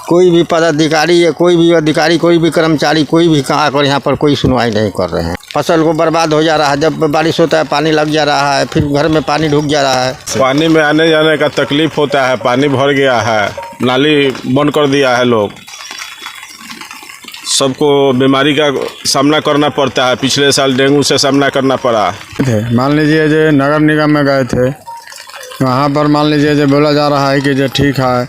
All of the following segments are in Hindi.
कोई भी पदाधिकारी या कोई भी अधिकारी, कोई भी कर्मचारी, कोई भी आकर यहाँ पर कोई सुनवाई नहीं कर रहे हैं। फसल को बर्बाद हो जा रहा है, जब बारिश होता है पानी लग जा रहा है, फिर घर में पानी ढुक जा रहा है। पानी में आने जाने का तकलीफ होता है, पानी भर गया है, नाली बंद कर दिया है, लोग सबको बीमारी का सामना करना पड़ता है। पिछले साल डेंगू से सामना करना पड़ा थे। मान लीजिए जो नगर निगम में गए थे, वहाँ पर मान लीजिए जो बोला जा रहा है कि जो ठीक है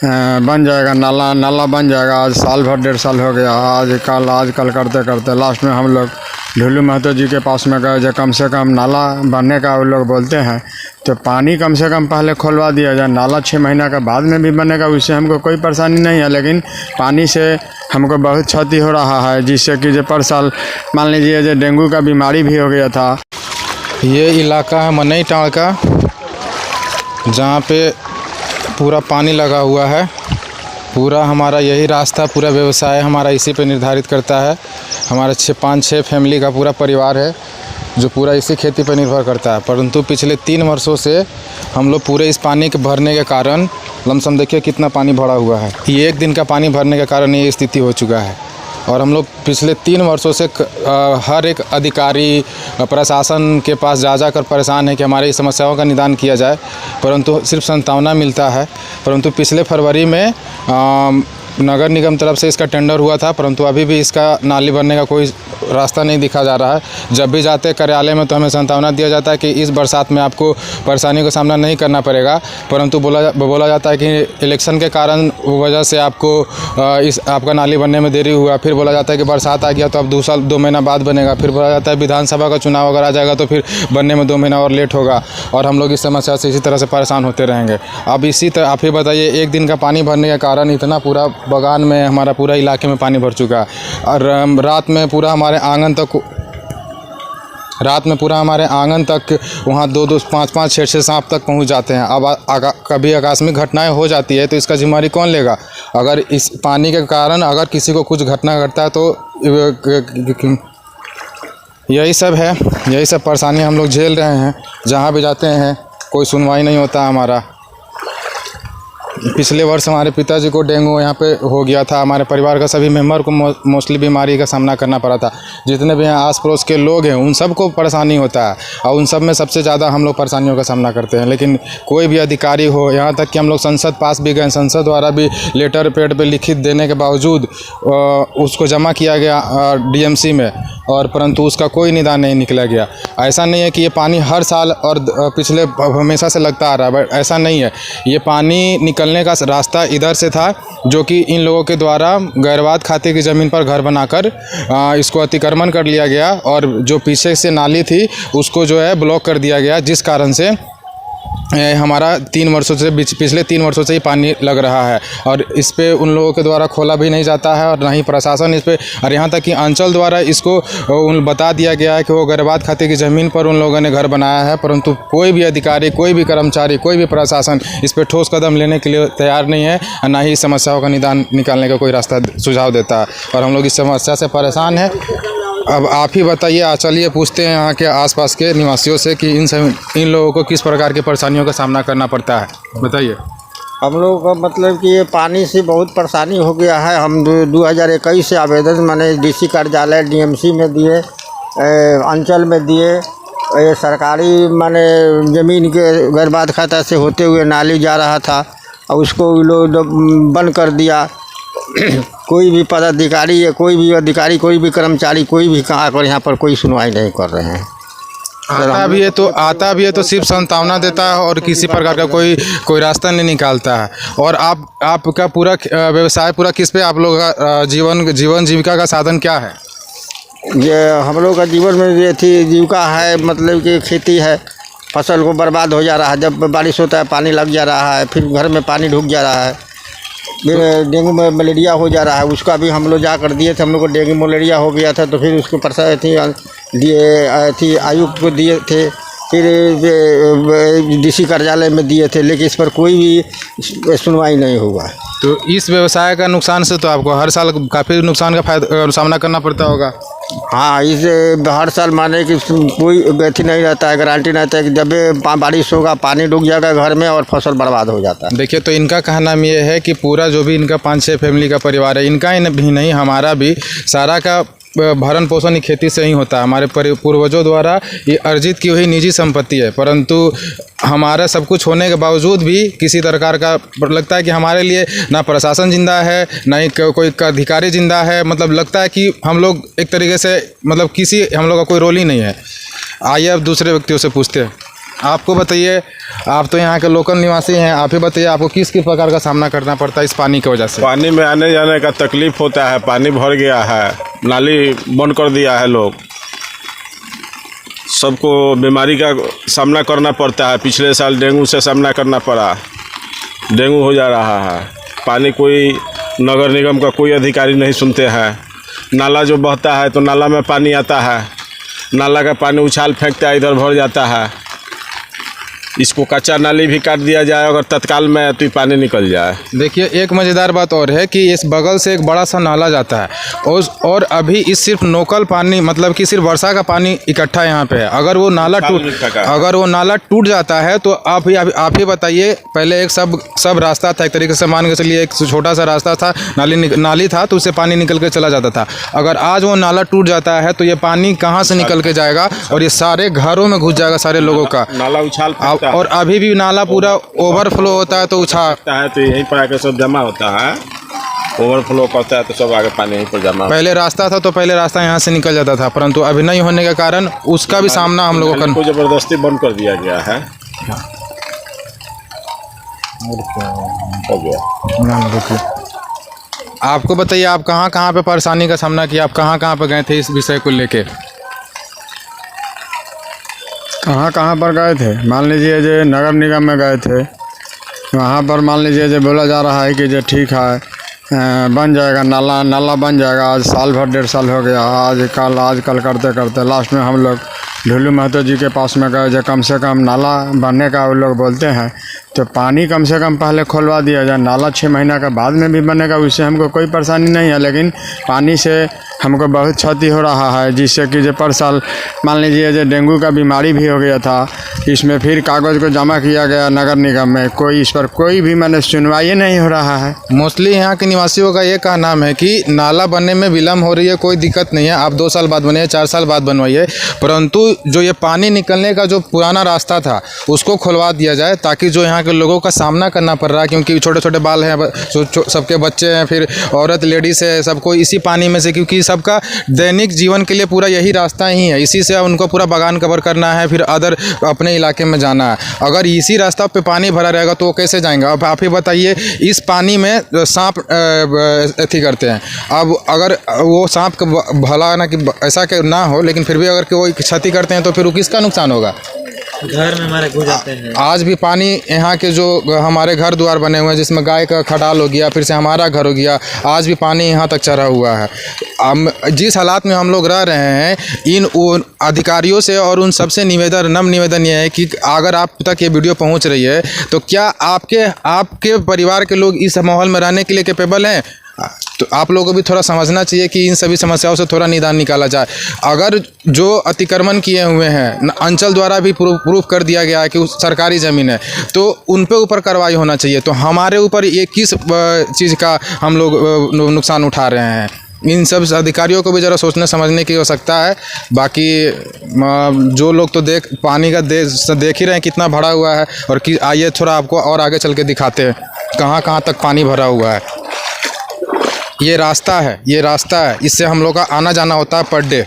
बन जाएगा, नाला बन जाएगा। आज साल भर 1.5 साल हो गया, आज कल करते करते लास्ट में हम लोग ढुलू महतो जी के पास में गए, जो कम से कम नाला बनने का वो लोग बोलते हैं, तो पानी कम से कम पहले खोलवा दिया जाए। नाला 6 महीना के बाद में भी बनेगा, उससे हमको कोई परेशानी नहीं है, लेकिन पानी से हमको बहुत क्षति हो रहा है, जिससे कि जो पर साल मान लीजिए जो डेंगू का बीमारी भी हो गया था। ये इलाका है मनई टाँड़ का, जहाँ पे पूरा पानी लगा हुआ है। पूरा हमारा यही रास्ता, पूरा व्यवसाय हमारा इसी पे निर्धारित करता है। हमारा 5-6 फैमिली का पूरा परिवार है जो पूरा इसी खेती पर निर्भर करता है। परंतु पिछले 3 वर्षों से हम लोग पूरे इस पानी के भरने के कारण, लमसम देखिए कितना पानी भरा हुआ है। ये 1 दिन का पानी भरने के कारण ये स्थिति हो चुका है। और हम लोग पिछले 3 वर्षों से हर एक अधिकारी प्रशासन के पास जा कर परेशान है कि हमारी समस्याओं का निदान किया जाए, परंतु सिर्फ सांत्वना मिलता है। परंतु पिछले फरवरी में नगर निगम तरफ से इसका टेंडर हुआ था, परंतु अभी भी इसका नाली बनने का कोई रास्ता नहीं दिखा जा रहा है। जब भी जाते कार्यालय में तो हमें सांत्वना दिया जाता है कि इस बरसात में आपको परेशानी का सामना नहीं करना पड़ेगा, परंतु बोला जाता है कि इलेक्शन के कारण वजह से आपको आपका नाली बनने में देरी हुआ। फिर बोला जाता है कि बरसात आ गया तो अब 2 महीना बाद बनेगा। फिर बोला जाता है विधानसभा का चुनाव अगर आ जाएगा तो फिर बनने में 2 महीना और लेट होगा, और हम लोग इस समस्या से इसी तरह से परेशान होते रहेंगे। अब इसी तरह आप ही बताइए, 1 दिन का पानी भरने के कारण इतना पूरा बगान में, हमारा पूरा इलाके में पानी भर चुका है। और रात में पूरा हमारे आंगन तक वहाँ 2-2, 5-5, 6-6 सांप तक पहुँच जाते हैं। अब कभी आकस्मिक घटनाएं हो जाती है तो इसका जिम्मेदारी कौन लेगा? अगर इस पानी के कारण अगर किसी को कुछ घटना घटता है तो यही सब है, यही सब परेशानी हम लोग झेल रहे हैं। जहाँ भी जाते हैं कोई सुनवाई नहीं होता हमारा। पिछले वर्ष हमारे पिताजी को डेंगू यहाँ पे हो गया था। हमारे परिवार का सभी मेंबर को मोस्टली बीमारी का सामना करना पड़ा था। जितने भी यहाँ आस पड़ोस के लोग हैं उन सबको परेशानी होता है, और उन सब में सबसे ज़्यादा हम लोग परेशानियों का सामना करते हैं। लेकिन कोई भी अधिकारी हो, यहाँ तक कि हम लोग संसद पास भी गए, संसद द्वारा भी लेटर पैड पे लिखित देने के बावजूद उसको जमा किया गया DMC में, और परंतु उसका कोई निदान नहीं निकला गया। ऐसा नहीं है कि ये पानी हर साल और पिछले हमेशा से लगता आ रहा है, बट ऐसा नहीं है। ये पानी निकलने का रास्ता इधर से था, जो कि इन लोगों के द्वारा गैरवाद खाते की ज़मीन पर घर बनाकर इसको अतिक्रमण कर लिया गया, और जो पीछे से नाली थी उसको जो है ब्लॉक कर दिया गया, जिस कारण से हमारा 3 वर्षों से पिछले 3 वर्षों से ही पानी लग रहा है। और इस पे उन लोगों के द्वारा खोला भी नहीं जाता है, और ना ही प्रशासन इस पे, और यहाँ तक कि अंचल द्वारा इसको बता दिया गया है कि वो गैरवाद खाते की ज़मीन पर उन लोगों ने घर बनाया है, परंतु कोई भी अधिकारी, कोई भी कर्मचारी, कोई भी प्रशासन इस पर ठोस कदम लेने के लिए तैयार नहीं है, और ना ही इस समस्याओं का निदान निकालने का कोई रास्ता सुझाव देता है। और हम लोग इस समस्या से परेशान हैं। अब आप ही बताइए, चलिए पूछते हैं यहाँ के आसपास के निवासियों से कि इन लोगों को किस प्रकार की परेशानियों का सामना करना पड़ता है। बताइए। हम लोग का मतलब कि ये पानी से बहुत परेशानी हो गया है। हम 2021 से आवेदन माने DC कार्यालय DMC में दिए, अंचल में दिए। ये सरकारी माने ज़मीन के गैरवाद खाता से होते हुए नाली जा रहा था, और उसको लोग बंद कर दिया। कोई भी पदाधिकारी या कोई भी अधिकारी, कोई भी कर्मचारी, कोई भी आकर यहाँ पर कोई सुनवाई नहीं कर रहे हैं। आता भी है तो सिर्फ सांत्वना देता है, और किसी प्रकार का कोई रास्ता नहीं निकालता है। और आपका पूरा व्यवसाय पूरा किस पे, आप लोग का जीवन जीविका का साधन क्या है? ये हम लोग का जीवन में ये थी जीविका है, मतलब कि खेती है। फसल को बर्बाद हो जा रहा है, जब बारिश होता है पानी लग जा रहा है, फिर घर में पानी ढुक जा रहा है। फिर डेंगू में मलेरिया हो जा रहा है, उसका भी हम लोग जाकर दिए थे। हम लोग को डेंगू मलेरिया हो गया था, तो फिर उसको दिए आयुक्त को दिए थे, फिर DC कार्यालय में दिए थे, लेकिन इस पर कोई भी सुनवाई नहीं हुआ। तो इस व्यवसाय का नुकसान से तो आपको हर साल काफ़ी नुकसान का सामना करना पड़ता होगा। हाँ, इसे हर साल माने कि कोई अथी नहीं रहता है, गारंटी नहीं रहता है कि जब भी बारिश होगा पानी डूब जाएगा घर में और फसल बर्बाद हो जाता है। देखिए, तो इनका कहना ये है कि पूरा जो भी इनका 5-6 फैमिली का परिवार है, इनका ही भी नहीं हमारा भी सारा का भरण पोषण ही खेती से ही होता है। हमारे पूर्वजों द्वारा ये अर्जित की हुई निजी संपत्ति है, परंतु हमारा सब कुछ होने के बावजूद भी किसी प्रकार का लगता है कि हमारे लिए ना प्रशासन जिंदा है, ना ही कोई अधिकारी जिंदा है। मतलब लगता है कि हम लोग एक तरीके से मतलब किसी हम लोग का कोई रोल ही नहीं है। आइए अब दूसरे व्यक्तियों से पूछते हैं। आपको बताइए, आप तो यहाँ के लोकल निवासी हैं, आप ही बताइए आपको किस किस प्रकार का सामना करना पड़ता है इस पानी की वजह से? पानी में आने जाने का तकलीफ होता है, पानी भर गया है, नाली बंद कर दिया है लोग, सबको बीमारी का सामना करना पड़ता है। पिछले साल डेंगू से सामना करना पड़ा, डेंगू हो जा रहा है। पानी कोई नगर निगम का कोई अधिकारी नहीं सुनते हैं। नाला जो बहता है तो नाला में पानी आता है, नाला का पानी उछाल फेंकता है, इधर भर जाता है। इसको कच्चा नाली भी काट दिया जाए अगर तत्काल में तो पानी निकल जाए। देखिए, एक मज़ेदार बात और है कि इस बगल से एक बड़ा सा नाला जाता है और अभी इस सिर्फ लोकल पानी मतलब कि सिर्फ वर्षा का पानी इकट्ठा यहाँ पे है। अगर वो नाला टूट जाता है तो आप ही बताइए, पहले एक सब रास्ता था, एक तरीके से मान के चलिए एक छोटा सा रास्ता था, नाली था, तो उससे पानी निकल के चला जाता था। अगर आज वो नाला टूट जाता है तो ये पानी कहाँ से निकल के जाएगा और ये सारे घरों में घुस जाएगा सारे लोगों का। नाला उछाल और अभी भी नाला पूरा ओवरफ्लो होता है तो उछालता है, तो यहीं पर आके सब जमा होता है। ओवरफ्लो करता है तो सब आगे पानी यहीं पर जमा। पहले रास्ता था तो पहले रास्ता यहाँ से निकल जाता था, परंतु अभी नहीं होने के कारण उसका भी सामना हम लोगों को जबरदस्ती बंद कर दिया गया है। हो गया। आपको बताइए, आप कहाँ कहाँ पे परेशानी का सामना किया, आप कहाँ कहाँ पे गए थे इस विषय को लेके? कहाँ पर गए थे? मान लीजिए जो नगर निगम में गए थे, वहाँ पर मान लीजिए जो बोला जा रहा है कि जो ठीक है बन जाएगा, नाला बन जाएगा। आज साल भर 1.5 साल हो गया, आज कल करते करते लास्ट में हम लोग ढुलू महतो जी के पास में गए जो कम से कम नाला बनने का वो लोग बोलते हैं तो पानी कम से कम पहले खोलवा दिया जाए। नाला 6 महीना के बाद में भी बनेगा, उससे हमको कोई परेशानी नहीं है, लेकिन पानी से हमको बहुत क्षति हो रहा है, जिससे कि जो पर साल मान लीजिए जो डेंगू का बीमारी भी हो गया था, इसमें फिर कागज़ को जमा किया गया नगर निगम में, कोई इस पर कोई भी मैंने सुनवाई नहीं हो रहा है। मोस्टली यहाँ के निवासियों का ये कहना है कि नाला बनने में विलम्ब हो रही है, कोई दिक्कत नहीं है, आप 2 साल बाद बनवाइए, 4 साल बाद बनवाइए, परंतु जो ये पानी निकलने का जो पुराना रास्ता था उसको खुलवा दिया जाए, ताकि जो यहाँ के लोगों का सामना करना पड़ रहा है, क्योंकि छोटे छोटे बाल हैं, सबके बच्चे हैं, फिर औरत लेडीज़ है, सबको इसी पानी में से, क्योंकि सबका दैनिक जीवन के लिए पूरा यही रास्ता ही है, इसी से उनको पूरा बागान कवर करना है, फिर अदर अपने इलाके में जाना है। अगर इसी रास्ता पे पानी भरा रहेगा तो वो कैसे जाएंगे? अब आप ही बताइए, इस पानी में सांप अथी करते हैं, अब अगर वो सांप का भला ना कि ऐसा कि ना हो, लेकिन फिर भी अगर कोई क्षति करते हैं तो फिर किसका नुकसान होगा? घर में हमारे घुस जाते हैं। आज भी पानी यहाँ के जो हमारे घर द्वार बने हुए हैं, जिसमें गाय का खटाल हो गया, फिर से हमारा घर हो गया, आज भी पानी यहाँ तक चढ़ा हुआ है। जिस हालात में हम लोग रह रहे हैं, इन अधिकारियों से और उन सबसे नम्र निवेदन ये है कि अगर आप तक ये वीडियो पहुँच रही है तो क्या आपके परिवार के लोग इस माहौल में रहने के लिए कैपेबल हैं? तो आप लोगों को भी थोड़ा समझना चाहिए कि इन सभी समस्याओं से थोड़ा निदान निकाला जाए। अगर जो अतिक्रमण किए हुए हैं, अंचल द्वारा भी प्रूफ कर दिया गया है कि उस सरकारी ज़मीन है, तो उन पे ऊपर कार्रवाई होना चाहिए। तो हमारे ऊपर ये किस चीज़ का हम लोग नुकसान उठा रहे हैं? इन सब अधिकारियों को भी ज़रा सोचने समझने की आवश्यकता है। बाकी जो लोग तो पानी का देख ही रहे हैं कितना भरा हुआ है, और आइए थोड़ा आपको और आगे चल के दिखाते हैं कहाँ कहाँ तक पानी भरा हुआ है। ये रास्ता है, इससे हम लोग का आना जाना होता है पर डे,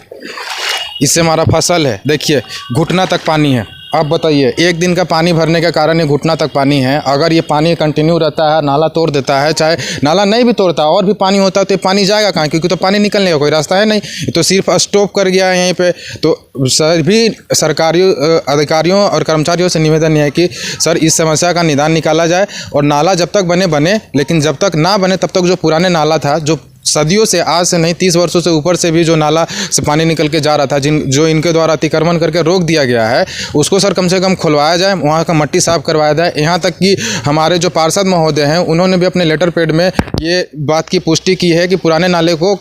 इससे हमारा फसल है, देखिए घुटना तक पानी है। अब बताइए, एक दिन का पानी भरने के कारण ये घुटना तक पानी है। अगर ये पानी कंटिन्यू रहता है, नाला तोड़ देता है, चाहे नाला नहीं भी तोड़ता और भी पानी होता है, तो ये पानी जाएगा कहाँ? क्योंकि तो पानी निकलने का कोई रास्ता है नहीं, तो सिर्फ स्टॉप कर गया है यहीं पे। तो सभी सरकारी अधिकारियों और कर्मचारियों से निवेदन है कि सर इस समस्या का निदान निकाला जाए, और नाला जब तक बने, लेकिन जब तक ना बने तब तक जो पुराने नाला था, जो सदियों से, आज से नहीं 30 वर्षों से ऊपर से भी जो नाला से पानी निकल के जा रहा था, जो इनके द्वारा अतिक्रमण करके रोक दिया गया है, उसको सर कम से कम खुलवाया जाए, वहाँ का मट्टी साफ करवाया जाए। यहाँ तक कि हमारे जो पार्षद महोदय हैं उन्होंने भी अपने लेटर पैड में ये बात की पुष्टि की है कि पुराने नाले को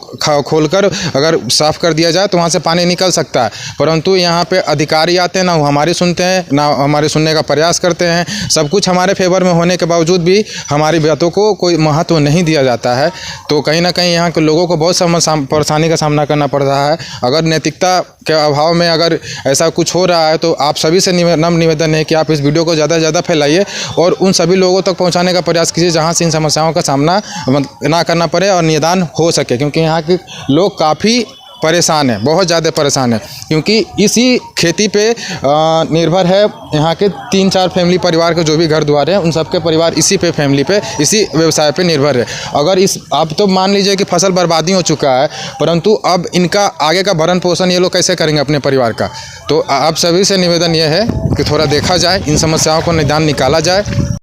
खोलकर अगर साफ कर दिया जाए तो वहाँ से पानी निकल सकता है। परंतु यहाँ पे अधिकारी आते हैं, ना वो हमारी सुनते हैं, ना हमारे सुनने का प्रयास करते हैं। सब कुछ हमारे फेवर में होने के बावजूद भी हमारी बातों को कोई महत्व नहीं दिया जाता है। तो कहीं ना कहीं यहाँ के लोगों को बहुत परेशानी का सामना करना पड़ रहा है। अगर नैतिकता के अभाव में अगर ऐसा कुछ हो रहा है तो आप सभी से नम्र निवेदन है कि आप इस वीडियो को ज़्यादा से ज़्यादा फैलाइए और उन सभी लोगों तक पहुँचाने का प्रयास कीजिए जहाँ से इन समस्याओं का सामना ना करना पड़े और निदान हो सके, क्योंकि यहाँ के लोग काफ़ी परेशान है, बहुत ज़्यादा परेशान है, क्योंकि इसी खेती पे निर्भर है। यहाँ के 3-4 फैमिली परिवार के जो भी घर द्वार हैं उन सबके परिवार इसी पे फैमिली पे, इसी व्यवसाय पे निर्भर है। अगर अब तो मान लीजिए कि फसल बर्बादी हो चुका है, परंतु अब इनका आगे का भरण पोषण ये लोग कैसे करेंगे अपने परिवार का। तो आप सभी से निवेदन ये है कि थोड़ा देखा जाए, इन समस्याओं को निदान निकाला जाए।